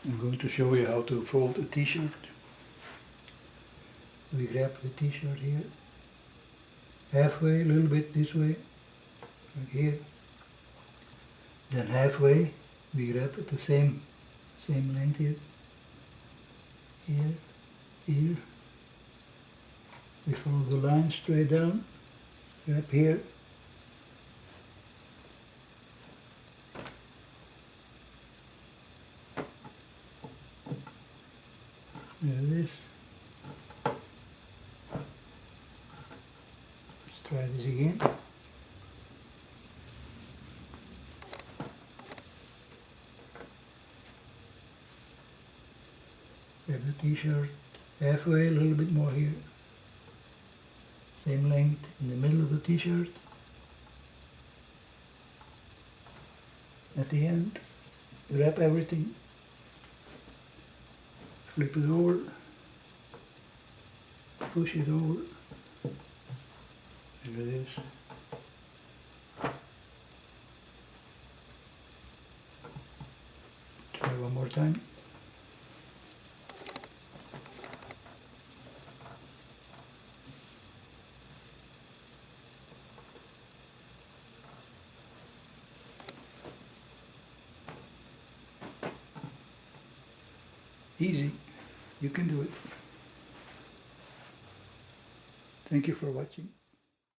I'm going to show you how to fold a t-shirt. We grab the t-shirt here, halfway, a little bit this way, like here. Then halfway, we grab it the same length here, here, here. We follow the line straight down, grab here. Like this. Let's try this again. Grab the t-shirt halfway, a little bit more here. Same length in the middle of the t-shirt. At the end, grab everything, flip it over, push it over, like this. Try one more time. Easy, you can do it. Thank you for watching.